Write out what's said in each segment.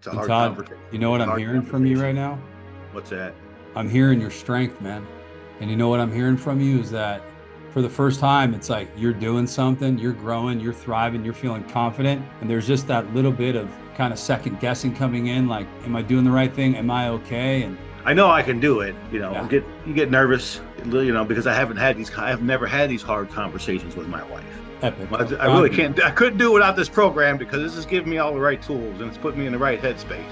It's a And hard Todd, conversation. you know It's what a I'm hard hearing from you conversation. right now? What's that? I'm hearing your strength, man. And you know what I'm hearing from you is that for the first time, it's like you're doing something, you're growing, you're thriving, you're feeling confident. And there's just that little bit of kind of second guessing coming in, like, am I doing the right thing? Am I okay? And I know I can do it. yeah, You get nervous, because I have never had these hard conversations with my wife. epic. Well, I'm I really proud of you. can't. I couldn't do it without this program because this is giving me all the right tools and it's putting me in the right headspace.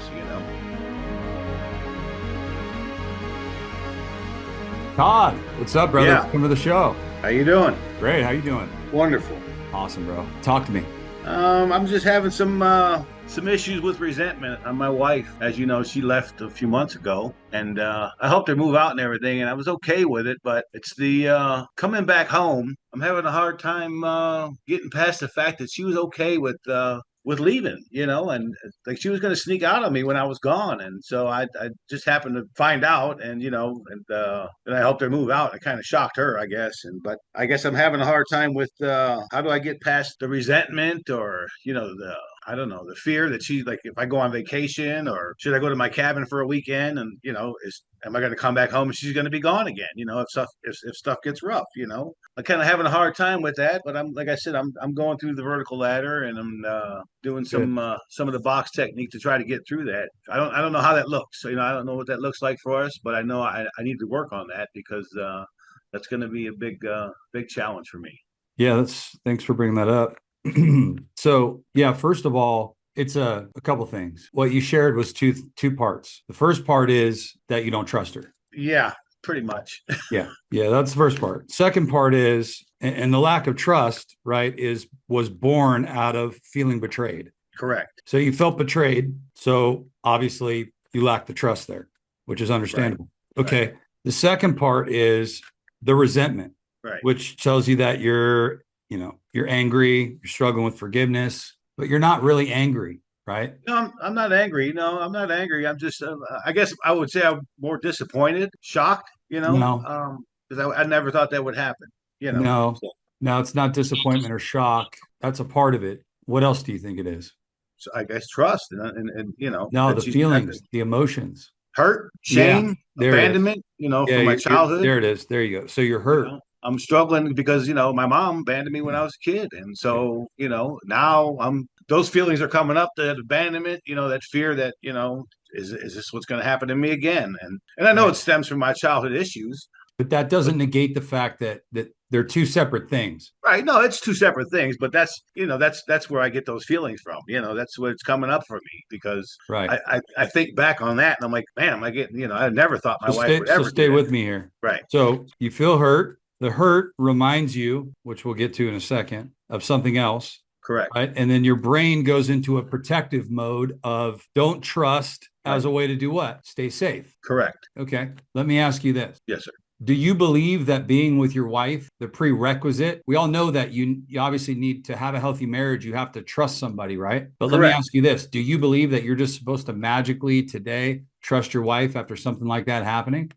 Todd, what's up, brother? Yeah. Welcome to the show. How you doing? Great. How you doing? Wonderful. Awesome, bro. Talk to me. I'm just having some issues with resentment on my wife. As you know, she left a few months ago, and I helped her move out and everything, and I was okay with it. But it's the coming back home. I'm having a hard time getting past the fact that she was okay with leaving, and like she was going to sneak out on me when I was gone, and so I just happened to find out, and I helped her move out. It kind of shocked her, I guess, but I guess I'm having a hard time with how do I get past the resentment or the I don't know, the fear that she's like, if I go on vacation or should I go to my cabin for a weekend and, am I going to come back home and she's going to be gone again? If stuff gets rough, I'm kind of having a hard time with that, but like I said, I'm going through the vertical ladder and I'm doing Good. some of the box technique to try to get through that. I don't know how that looks. So, I don't know what that looks like for us, but I know I need to work on that because that's going to be a big challenge for me. Yeah, thanks for bringing that up. So, yeah, first of all, it's a couple things. What you shared was two parts. The first part is that you don't trust her. Yeah, pretty much. Yeah, yeah, that's the first part. Second part is, and the lack of trust, right, was born out of feeling betrayed. Correct. So you felt betrayed. So obviously you lack the trust there, which is Right. understandable. Right. Okay. The second part is the resentment, Right. which tells you that you're angry, you're struggling with forgiveness, but you're not really angry, right? No, I'm not angry. No, I'm not angry. I'm just, I guess I would say I'm more disappointed, shocked, No, because I never thought that would happen, no, So, no, it's not disappointment or shock. That's a part of it. What else do you think it is? so I guess trust and No, that the she's that feelings, the emotions. hurt, Yeah, shame, there it is. abandonment, Yeah, from my you're childhood. there it is. There you go. So you're hurt. I'm struggling because my mom abandoned me when I was a kid, and Yeah. so now I'm those feelings are coming up, that abandonment, that fear that is this what's going to happen to me again? And I know it Right. stems from my childhood issues, But that but doesn't negate the fact that they're two separate things. right, no, it's two separate things, but that's where I get those feelings from. That's what it's coming up for me because Right. I think back on that and I'm like, man, am I getting I never thought my So wife stay would so ever do stay that. with me here. Right, So you feel hurt. The hurt reminds you, which we'll get to in a second, of something else. correct, Right. And then your brain goes into a protective mode of don't trust as right, a way to do what? Stay safe. correct. Okay. Let me ask you this. Yes, sir. Do you believe that being with your wife, the prerequisite? We all know that you obviously need to have a healthy marriage. You have to trust somebody, right? But let me Correct. ask you this. Do you believe that you're just supposed to magically today trust your wife after something like that happening?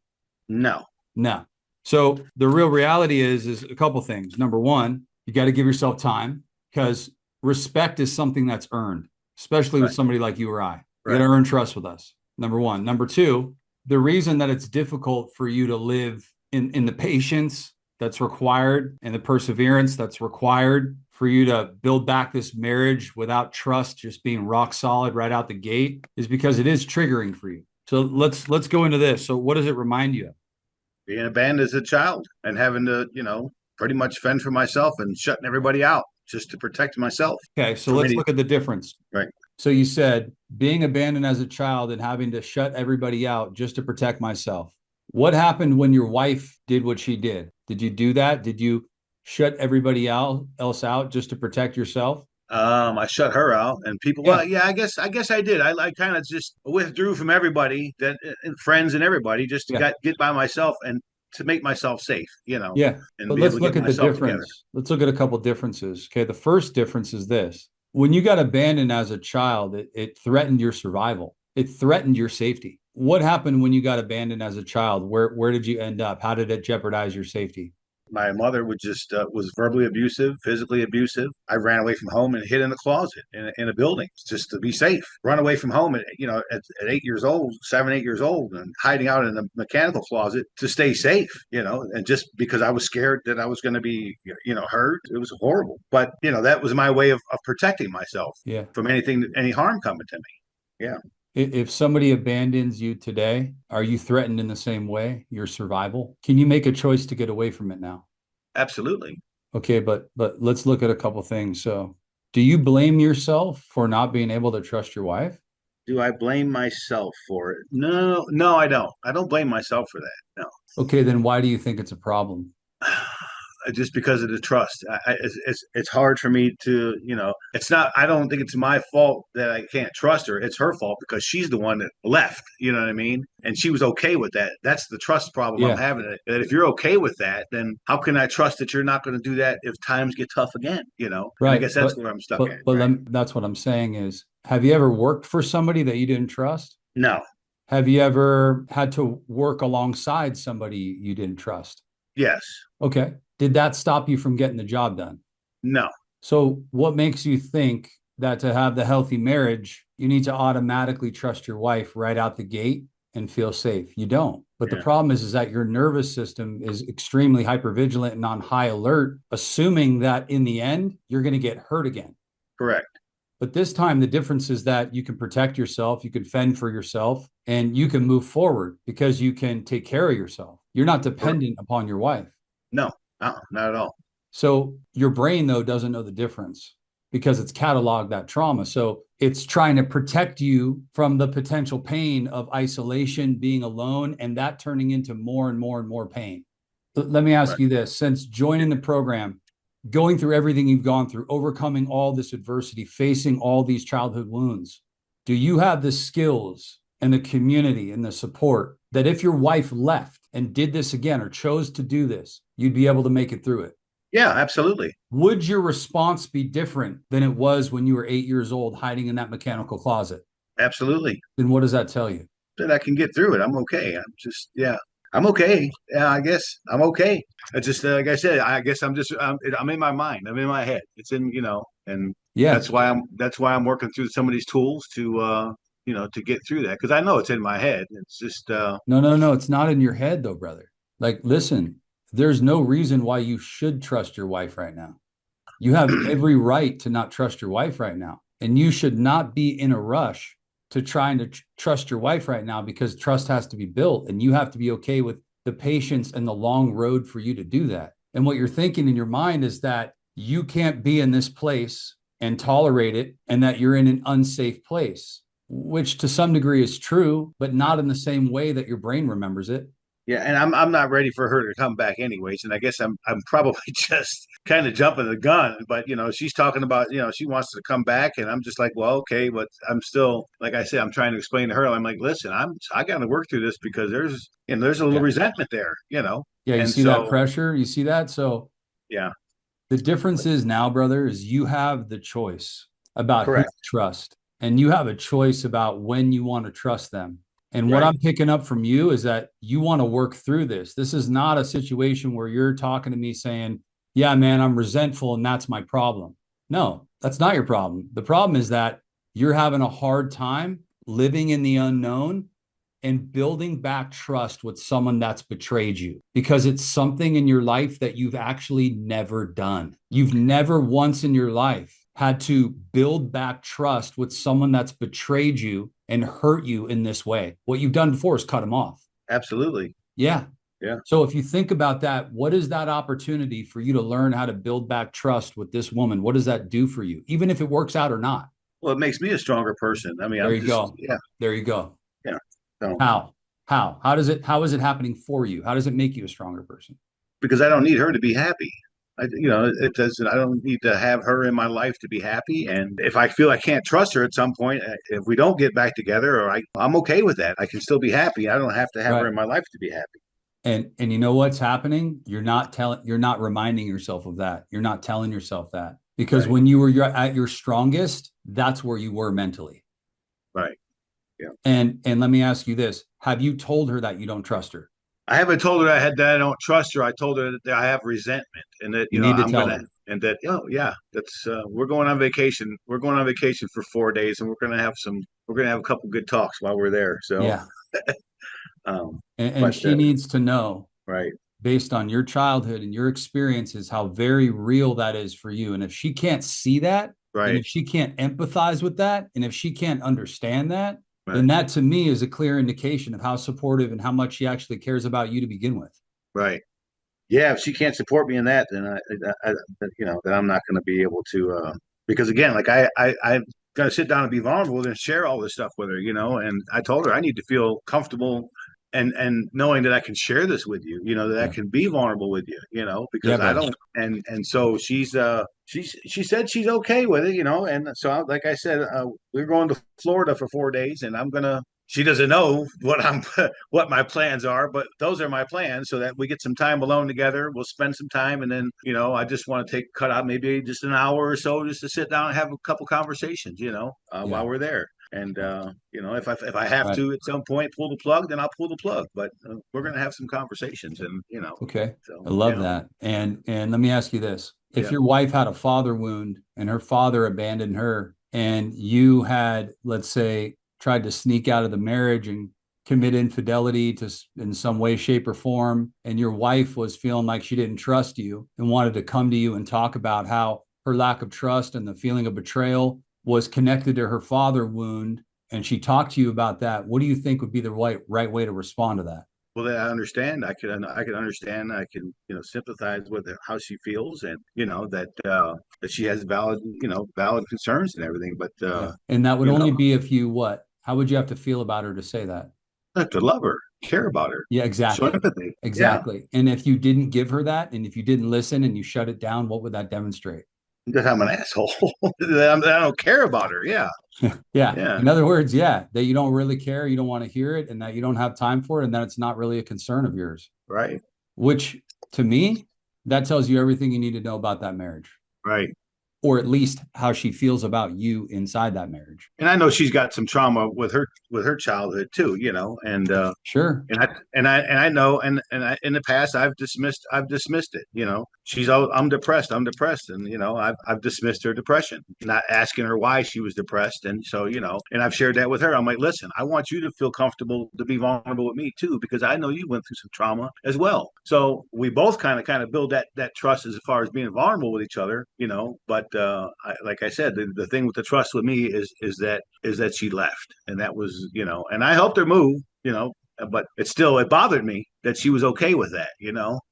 No. No. So the real reality is a couple things. Number one, you got to give yourself time because respect is something that's earned, especially with Right. somebody like you or I. You got Right. to earn trust with us. Number one. Number two, the reason that it's difficult for you to live in the patience that's required and the perseverance that's required for you to build back this marriage without trust just being rock solid right out the gate is because it is triggering for you. So let's go into this. So what does it remind you of? Being abandoned as a child and having to, pretty much fend for myself and shutting everybody out just to protect myself Okay, so from let's any. look at the difference. Right. So you said being abandoned as a child and having to shut everybody out just to protect myself. What happened when your wife did what she did? Did you do that? Did you shut everybody else out just to protect yourself? I shut her out, and people. Yeah. Well, yeah, I guess I did. I kind of just withdrew from everybody, and friends and everybody, just to Yeah. get by myself and to make myself safe, Yeah. and But be able let's to get look at the myself together. difference. Let's look at a couple differences. Okay. The first difference is this. When you got abandoned as a child, it threatened your survival. It threatened your safety. What happened when you got abandoned as a child? Where did you end up? How did it jeopardize your safety? My mother would just was verbally abusive, physically abusive. I ran away from home and hid in a closet in a building just to be safe. Run away from home at 8 years old, 7, 8 years old, and hiding out in a mechanical closet to stay safe. And just because I was scared that I was going to be hurt, it was horrible. But that was my way of protecting myself Yeah. from any harm coming to me. Yeah, If somebody abandons you today, are you threatened in the same way? Your survival? Can you make a choice to get away from it now? absolutely. Okay, but let's look at a couple things. So, do you blame yourself for not being able to trust your wife? Do I blame myself for it? No, no, I don't. I don't blame myself for that. No. Okay, then why do you think it's a problem? Just because of the trust. It's hard for me to, it's not, I don't think it's my fault that I can't trust her. It's her fault because she's the one that left, you know what I mean? And she was okay with that. That's the trust problem I'm Yeah, having. That if you're okay with that, then how can I trust that you're not going to do that if times get tough again, And I right. guess that's where I'm stuck at, But right? that's what I'm saying is, have you ever worked for somebody that you didn't trust? No. Have you ever had to work alongside somebody you didn't trust? Yes. Okay. Did that stop you from getting the job done? No. So, what makes you think that to have the healthy marriage, you need to automatically trust your wife right out the gate and feel safe? You don't. But the Yeah. problem is that your nervous system is extremely hypervigilant and on high alert, assuming that in the end, you're going to get hurt again. Correct. But this time, the difference is that you can protect yourself, you can fend for yourself, and you can move forward because you can take care of yourself. You're not dependent upon your wife. No. Not at all. So your brain, though, doesn't know the difference because it's cataloged that trauma. So it's trying to protect you from the potential pain of isolation, being alone, and that turning into more and more and more pain. Let me ask Right. you this: since joining the program, going through everything you've gone through, overcoming all this adversity, facing all these childhood wounds, do you have the skills and the community and the support that if your wife left and did this again or chose to do this, you'd be able to make it through it? Yeah, absolutely. Would your response be different than it was when you were 8 years old hiding in that mechanical closet? Absolutely. Then what does that tell you? That I can get through it. I'm okay. Yeah, I'm okay. Yeah, I guess I'm okay. It's just like I said. I guess I'm in my mind. I'm in my head. It's in and Yeah. that's why I'm working through some of these tools to get through that because I know it's in my head. It's just No, no, no. It's not in your head, though, brother. Like, listen, there's no reason why you should trust your wife right now. You have every right to not trust your wife right now. And you should not be in a rush to trying to trust your wife right now because trust has to be built and you have to be okay with the patience and the long road for you to do that. And what you're thinking in your mind is that you can't be in this place and tolerate it and that you're in an unsafe place, which to some degree is true, but not in the same way that your brain remembers it. yeah. And I'm not ready for her to come back anyways. And I guess I'm probably just kind of jumping the gun. But she's talking about she wants to come back, and I'm just like, well, okay, but I'm still like I said, I'm trying to explain to her. I'm like, listen, I got to work through this because there's a little Yeah. resentment there. Yeah. You And see that so pressure? You see that? So, yeah, the difference is now, brother, is you have the choice about who to correct, trust, and you have a choice about when you want to trust them. And what right. I'm picking up from you is that you want to work through this. This is not a situation where you're talking to me saying, yeah, man, I'm resentful and that's my problem. No, that's not your problem. The problem is that you're having a hard time living in the unknown and building back trust with someone that's betrayed you because it's something in your life that you've actually never done. You've never once in your life had to build back trust with someone that's betrayed you and hurt you in this way. What you've done before is cut them off. Absolutely. Yeah. Yeah. So if you think about that, what is that opportunity for you to learn how to build back trust with this woman? What does that do for you, even if it works out or not? Well, it makes me a stronger person. I mean, There I'm you just go. yeah, There you go. yeah. So How? How is it happening for you? How does it make you a stronger person? because I don't need her to be happy. It doesn't. I don't need to have her in my life to be happy. And if I feel I can't trust her at some point, if we don't get back together, I'm okay with that. I can still be happy. I don't have to have her Right. in my life to be happy. And you know what's happening? You're not reminding yourself of that. You're not telling yourself that. Because Right. when you were at your strongest, that's where you were mentally. Right. Yeah. And let me ask you this. Have you told her that you don't trust her? I haven't told her that I don't trust her. I told her that I have resentment and that, You need to I'm tell gonna, her. and that, oh yeah, that's we're going on vacation. We're going on vacation for 4 days, and we're gonna have a couple good talks while we're there. So, Yeah. um, And but she needs to know, right, based on your childhood and your experiences, how very real that is for you. And if she can't see that, and right, if she can't empathize with that, and if she can't understand that, right, then that to me is a clear indication of how supportive and how much she actually cares about you to begin with. right. Yeah, if she can't support me in that, then then I'm not going to be able to. Because again, like I'm going to sit down and be vulnerable and share all this stuff with her, And I told her I need to feel comfortable and knowing that I can share this with you, that I Yeah. can be vulnerable with you, Yeah, because I brother. don't. And so she said she's okay with it, And so, like I said, we're going to Florida for 4 days, and I'm gonna. She doesn't know what I'm what my plans are, but those are my plans so that we get some time alone together. We'll spend some time, and then, I just want to cut out maybe just an hour or so just to sit down and have a couple conversations, Yeah. while we're there. And Yeah. if I have Right. to at some point pull the plug, then I'll pull the plug. But we're Yeah. gonna have some conversations, and Okay. so I love that. And let me ask you this. If yeah. your wife had a father wound and her father abandoned her and you had, let's say, tried to sneak out of the marriage and commit infidelity to in some way, shape, or form, and your wife was feeling like she didn't trust you and wanted to come to you and talk about how her lack of trust and the feeling of betrayal was connected to her father wound, and she talked to you about that, what do you think would be the right way to respond to that? Well, then I understand. I can understand. I can, sympathize with how she feels, and that she has valid concerns and everything. But Yeah. And that would you know, only be if you what? How would you have to feel about her to say that? I have to love her, care about her, Yeah, show exactly. empathy. Yeah, Exactly. And if you didn't give her that, and if you didn't listen and you shut it down, what would that demonstrate? that I'm an asshole. that I don't care about her. Yeah, Yeah. yeah, In other words, yeah, that you don't really care, you don't want to hear it, and that you don't have time for it, and that it's not really a concern of yours, right, which to me, that tells you everything you need to know about that marriage, right. or at least how she feels about you inside that marriage. And I know she's got some trauma with her childhood too. And Sure. and I know, in the past I've dismissed it. She's, oh, I'm depressed, and I've dismissed her depression, not asking her why she was depressed. And so, and I've shared that with her. I'm like, listen, I want you to feel comfortable to be vulnerable with me too, because I know you went through some trauma as well. So we both kind of build that trust as far as being vulnerable with each other. But like I said, the thing with the trust with me is that she left, and that was, and I helped her move. But it bothered me that she was okay with that.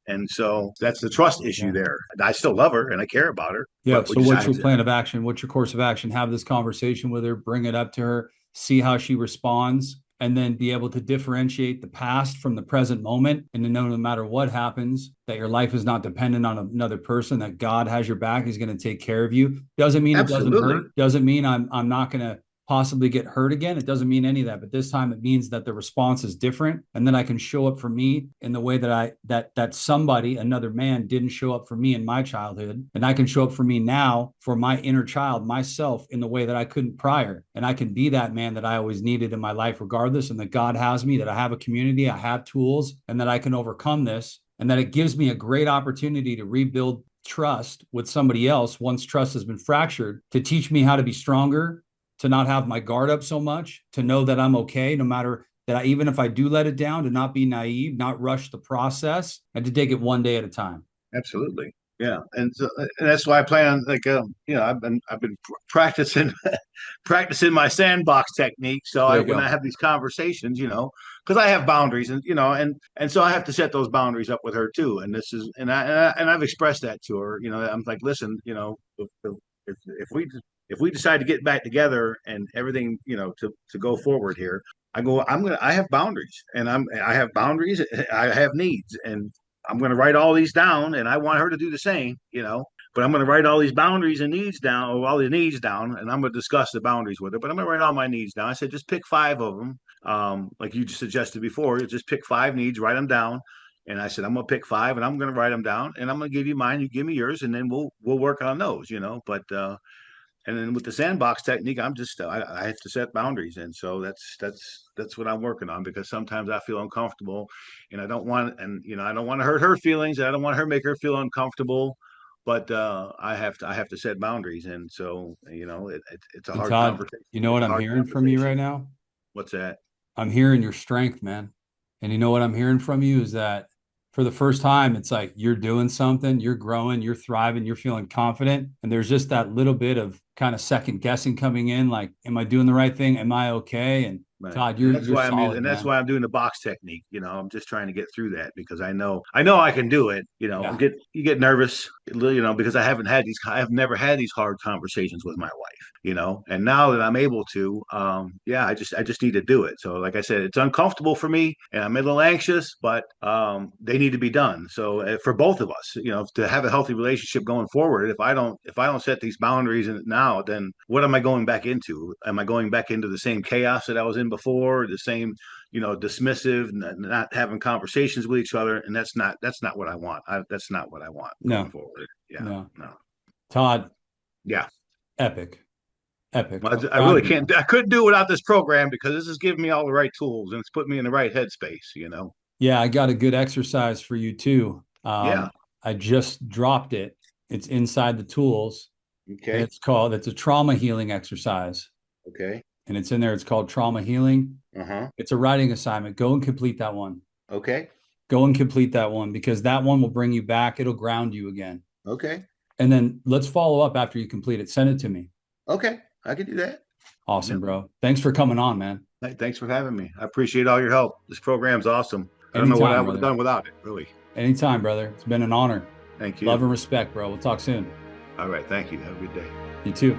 And so that's the trust issue Yeah. there. I still love her and I care about her, Yeah. but we So just what's have your to. plan of action? What's your course of action? Have this conversation with her, bring it up to her, see how she responds, and then be able to differentiate the past from the present moment and to know no matter what happens, that your life is not dependent on another person, that God has your back, he's going to take care of you. Doesn't mean it doesn't Absolutely. hurt. Doesn't mean I'm not going to possibly get hurt again. It doesn't mean any of that, but this time it means that the response is different, and then I can show up for me in the way that that somebody, another man, didn't show up for me in my childhood, and I can show up for me now for my inner child, myself, in the way that I couldn't prior, and I can be that man that I always needed in my life regardless, and that God has me, that I have a community, I have tools, and that I can overcome this, and that it gives me a great opportunity to rebuild trust with somebody else once trust has been fractured, to teach me how to be stronger, to not have my guard up so much, to know that I'm okay, no matter that even if I do let it down, to not be naive, not rush the process, and to take it one day at a time. Absolutely. Yeah. And that's why I plan on, like, I've been practicing practicing my sandbox technique. So There you when I go. have these conversations, because I have boundaries, and so I have to set those boundaries up with her too. And this is, and I've expressed that to her. I'm like, listen, if we decide to get back together and everything, to go forward here, I have boundaries, and I have boundaries. I have needs, and I'm going to write all these down, and I want her to do the same. But I'm going to write all these boundaries and needs down, or all the needs down, and I'm going to discuss the boundaries with her. But I'm going to write all my needs down. I said, just pick five of them, like you suggested before. Just pick five needs, write them down. And I said, I'm going to pick five, and I'm going to write them down, and I'm going to give you mine. You give me yours, and then we'll work on those. But And then with the sandbox technique, I have to set boundaries, and so that's what I'm working on, because sometimes I feel uncomfortable, and I don't want to hurt her feelings, and I don't want her make her feel uncomfortable, but I have to set boundaries, and so it's a And hard Todd, conversation. you know It's what a I'm hard hearing from you conversation. right now? What's that? I'm hearing your strength, man. And you know what I'm hearing from you is that for the first time, it's like you're doing something, you're growing, you're thriving, you're feeling confident. And there's just that little bit of kind of second guessing coming in, like, am I doing the right thing? Am I okay? And Right. Todd, And you're solid, and that's man. why I'm doing the box technique. I'm just trying to get through that, because I know I can do it. Yeah. You get nervous, because I've never had these hard conversations with my wife, and now that I'm able to, yeah, I just need to do it. So like I said, it's uncomfortable for me and I'm a little anxious, but they need to be done. So for both of us, to have a healthy relationship going forward, if I don't set these boundaries now, then what am I going back into? Am I going back into the same chaos that I was in before, the same, dismissive, not having conversations with each other? And that's not what I want. That's not what I want going No, forward. Yeah, no. no, Todd, yeah. epic, epic. Well, I'm I proud really of you, can't. man. I couldn't do it without this program, because this is giving me all the right tools and it's put me in the right headspace. Yeah, I got a good exercise for you too. Yeah. I just dropped it. It's inside the tools, and Okay. it's a trauma healing exercise. Okay. And it's in there. It's called trauma healing. Uh huh. It's a writing assignment. Go and complete that one. Okay. Go and complete that one because that one will bring you back. It'll ground you again. Okay. And then let's follow up after you complete it. Send it to me. Okay. I can do that. Awesome, Yeah. bro. Thanks for coming on, man. Thanks for having me. I appreciate all your help. This program's awesome. I don't know what I Anytime, would have brother. done without it, really. Anytime, brother. It's been an honor. Thank Love you. and respect, bro. We'll talk soon. All right. Thank you. Have a good day. You too.